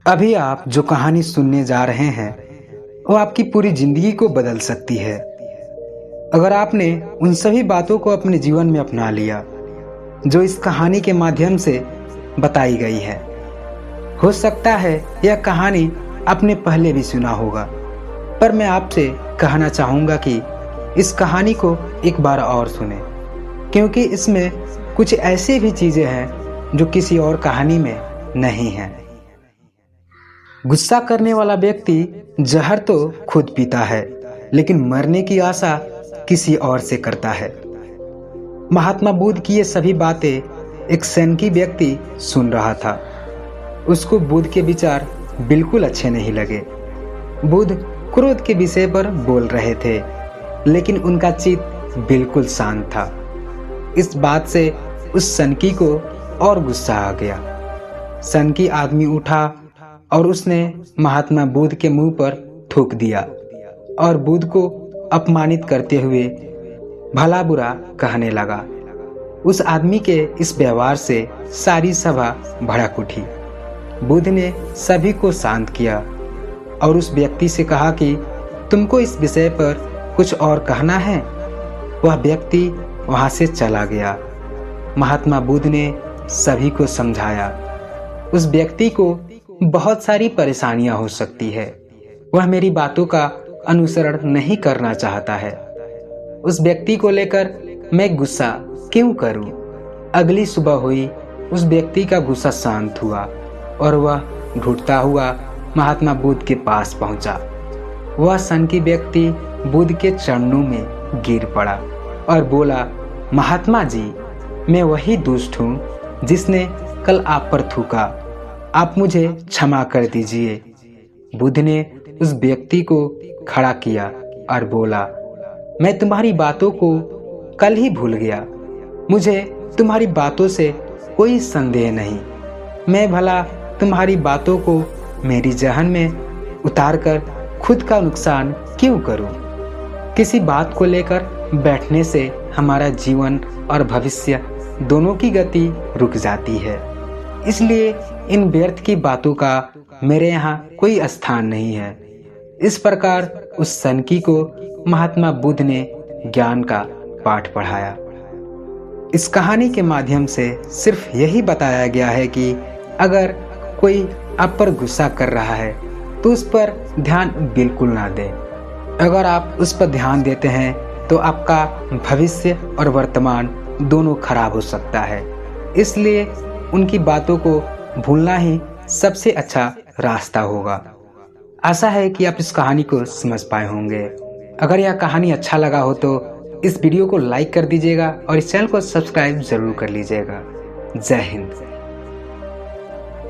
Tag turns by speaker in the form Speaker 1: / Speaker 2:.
Speaker 1: अभी आप जो कहानी सुनने जा रहे हैं वो आपकी पूरी जिंदगी को बदल सकती है अगर आपने उन सभी बातों को अपने जीवन में अपना लिया जो इस कहानी के माध्यम से बताई गई है। हो सकता है यह कहानी आपने पहले भी सुना होगा, पर मैं आपसे कहना चाहूँगा कि इस कहानी को एक बार और सुने, क्योंकि इसमें कुछ ऐसी भी चीज़ें हैं जो किसी और कहानी में नहीं हैं। गुस्सा करने वाला व्यक्ति जहर तो खुद पीता है, लेकिन मरने की आशा किसी और से करता है। महात्मा बुद्ध की ये सभी बातें एक सैनिकी व्यक्ति सुन रहा था। उसको बुद्ध के विचार बिल्कुल अच्छे नहीं लगे। बुद्ध क्रोध के विषय पर बोल रहे थे, लेकिन उनका चित्त बिल्कुल शांत था। इस बात से उस सनकी को और गुस्सा आ गया। सनकी आदमी उठा और उसने महात्मा बुद्ध के मुंह पर थूक दिया और बुद्ध को अपमानित करते हुए भला बुरा कहने लगा। उस आदमी के इस व्यवहार से सारी सभा भड़क उठी। बुद्ध ने सभी को शांत किया और उस व्यक्ति से कहा कि तुमको इस विषय पर कुछ और कहना है। वह व्यक्ति वहां से चला गया। महात्मा बुद्ध ने सभी को समझाया। उस व्यक्ति को बहुत सारी परेशानियां हो सकती है, वह मेरी बातों का अनुसरण नहीं करना चाहता है। उस व्यक्ति को लेकर मैं गुस्सा क्यों करूं? अगली सुबह हुई, उस व्यक्ति का गुस्सा शांत हुआ और वह घुटता हुआ महात्मा बुद्ध के पास पहुंचा। वह सनकी व्यक्ति बुद्ध के चरणों में गिर पड़ा और बोला, महात्मा जी, मैं वही दुष्ट हूँ जिसने कल आप पर थूका। आप मुझे क्षमा कर दीजिए। बुद्ध ने उस व्यक्ति को खड़ा किया और बोला, मैं तुम्हारी बातों को कल ही भूल गया। मुझे तुम्हारी बातों से कोई संदेह नहीं। मैं भला तुम्हारी बातों को मेरी जहन में उतारकर खुद का नुकसान क्यों करूं? किसी बात को लेकर बैठने से हमारा जीवन और भविष्य दोनों की गति रुक जाती है। इसलिए इन व्यर्थ की बातों का मेरे यहाँ कोई स्थान नहीं है। इस प्रकार उस सनकी को महात्मा बुद्ध ने ज्ञान का पाठ पढ़ाया। इस कहानी के माध्यम से सिर्फ यही बताया गया है कि अगर कोई आप पर गुस्सा कर रहा है तो उस पर ध्यान बिल्कुल ना दें। अगर आप उस पर ध्यान देते हैं तो आपका भविष्य और वर्तमान दोनों खराब हो सकता है। इसलिए उनकी बातों को भूलना ही सबसे अच्छा रास्ता होगा। आशा है कि आप इस कहानी को समझ पाए होंगे। अगर यह कहानी अच्छा लगा हो तो इस वीडियो को लाइक कर दीजिएगा और इस चैनल को सब्सक्राइब जरूर कर लीजिएगा। जय हिंद।